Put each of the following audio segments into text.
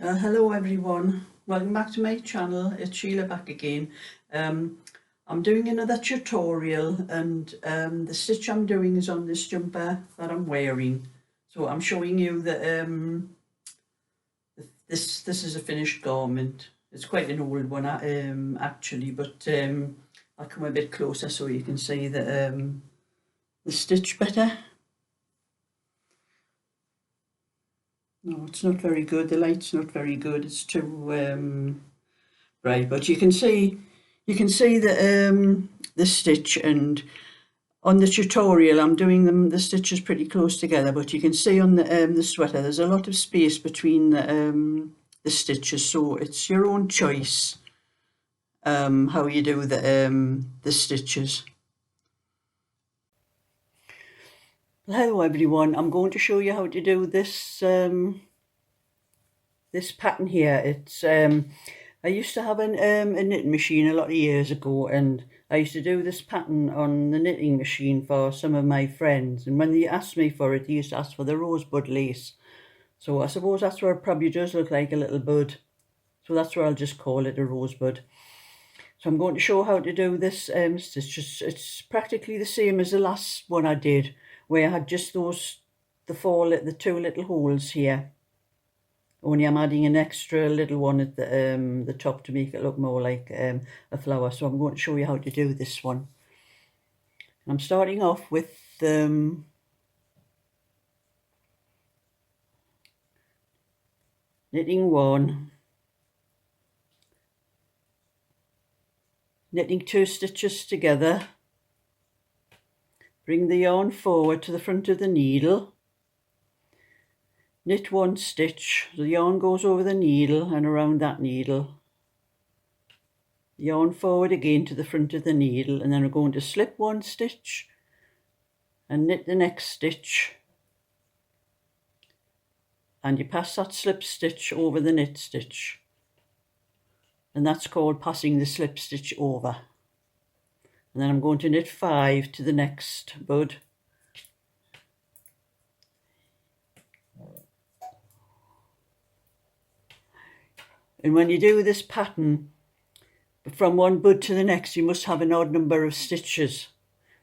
Hello everyone, welcome back to my channel. It's Sheila back again. I'm doing another tutorial, and the stitch I'm doing is on this jumper that I'm wearing. So I'm showing you that this is a finished garment. It's quite an old one actually, but I'll come a bit closer so you can see the stitch better. No, it's not very good. The light's not very good. It's too bright, but you can see the stitch, and on the tutorial I'm doing the stitches pretty close together, but you can see on the sweater there's a lot of space between the stitches, so it's your own choice how you do the stitches. Hello everyone, I'm going to show you how to do this this pattern here. It's I used to have a knitting machine a lot of years ago, and I used to do this pattern on the knitting machine for some of my friends, and when they asked me for it, they used to ask for the rosebud lace. So I suppose that's where it probably does look like a little bud, so that's where I'll just call it a rosebud. So I'm going to show how to do this stitch. It's practically the same as the last one I did, where I had just the two little holes here. Only I'm adding an extra little one at the top to make it look more like a flower. So I'm going to show you how to do this one. I'm starting off with knitting one, knitting 2 stitches together, bring the yarn forward to the front of the needle, knit 1 stitch, the yarn goes over the needle and around that needle, yarn forward again to the front of the needle, and then we're going to slip 1 stitch and knit the next stitch, and you pass that slip stitch over the knit stitch, and that's called passing the slip stitch over. And then I'm going to knit 5 to the next bud. And when you do this pattern, from one bud to the next, you must have an odd number of stitches,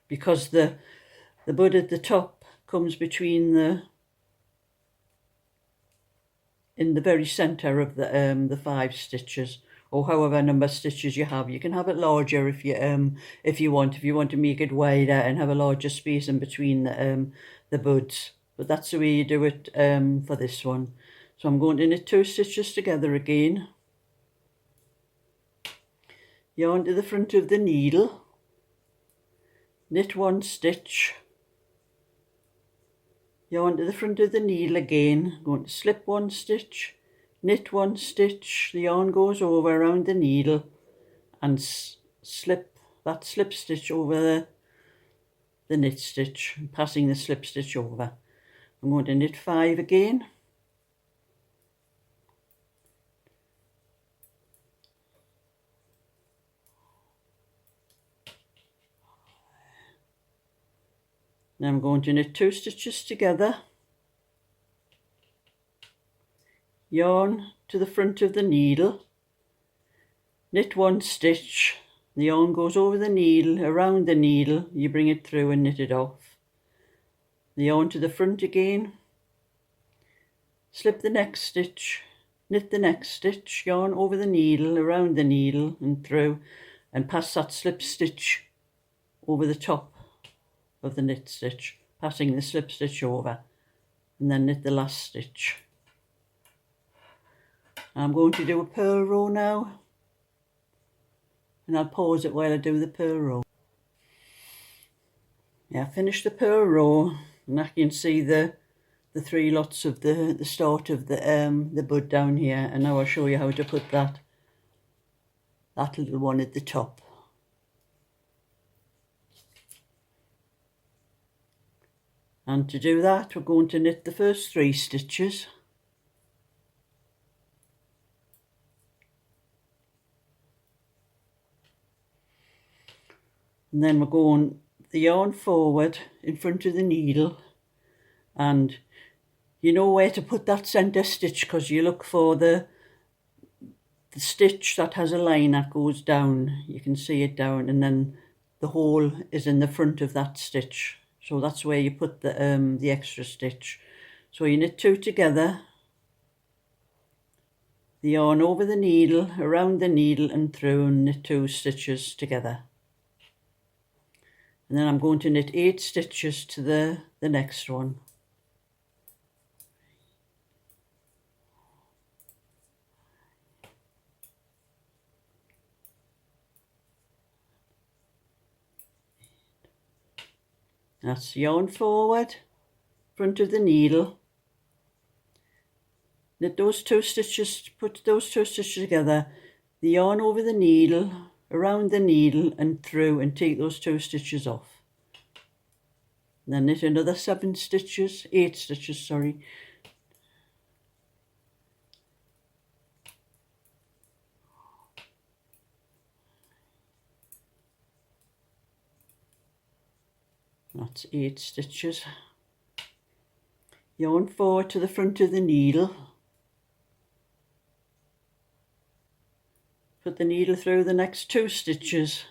because the bud at the top comes between in the very centre of the 5 stitches, or however number of stitches you have. You can have it larger if you want to make it wider and have a larger space in between the buds. But that's the way you do it for this one. So I'm going to knit 2 stitches together again, yarn to the front of the needle, knit 1 stitch, yarn to the front of the needle again, going to slip 1 stitch, knit 1 stitch, the yarn goes over around the needle, and slip that slip stitch over the knit stitch, passing the slip stitch over. I'm going to knit 5 again, then I'm going to knit 2 stitches together, yarn to the front of the needle, knit 1 stitch, the yarn goes over the needle, around the needle, you bring it through and knit it off. The yarn to the front again, slip the next stitch, knit the next stitch, yarn over the needle, around the needle and through, and pass that slip stitch over the top of the knit stitch, passing the slip stitch over, and then knit the last stitch. I'm going to do a purl row now, and I'll pause it while I do the purl row. Yeah, I finished the purl row, and I can see the 3 lots of the start of the bud down here, and now I'll show you how to put that little one at the top. And to do that, we're going to knit the first 3 stitches, and then we're going the yarn forward in front of the needle, and you know where to put that centre stitch, because you look for the stitch that has a line that goes down. You can see it down, and then the hole is in the front of that stitch. So that's where you put the extra stitch. So you knit 2 together, the yarn over the needle, around the needle and through, and knit 2 stitches together. And then I'm going to knit 8 stitches to the next one. That's yarn forward, front of the needle, knit those 2 stitches, put those 2 stitches together, the yarn over the needle, around the needle and through, and take those 2 stitches off. And then knit another 8 stitches, sorry. That's 8 stitches. Yarn forward to the front of the needle. Put the needle through the next 2 stitches.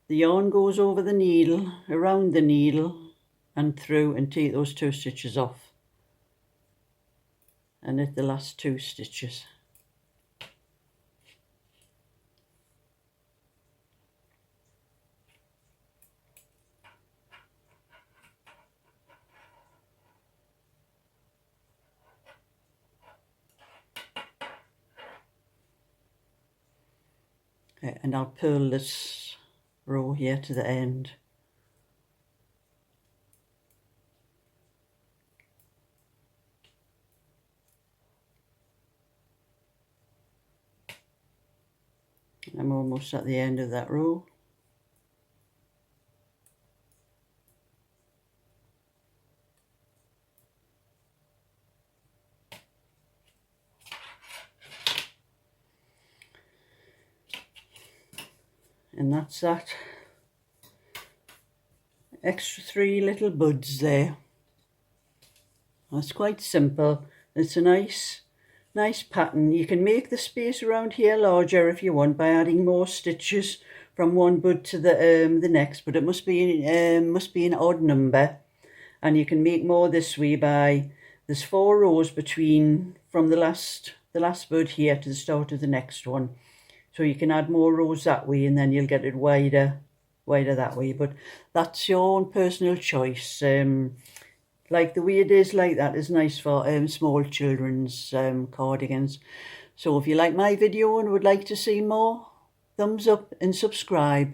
The yarn goes over the needle, around the needle and through, and take those 2 stitches off. And knit the last 2 stitches. Okay, and I'll purl this row here to the end. I'm almost at the end of that row. And that's that. Extra 3 little buds there. That's quite simple. It's a nice pattern. You can make the space around here larger if you want by adding more stitches from one bud to the next, but it must be an odd number, and you can make more this way by, there's 4 rows between from the last bud here to the start of the next one. So you can add more rows that way, and then you'll get it wider that way. But that's your own personal choice. Like the way it is like that is nice for small children's cardigans. So if you like my video and would like to see more, thumbs up and subscribe.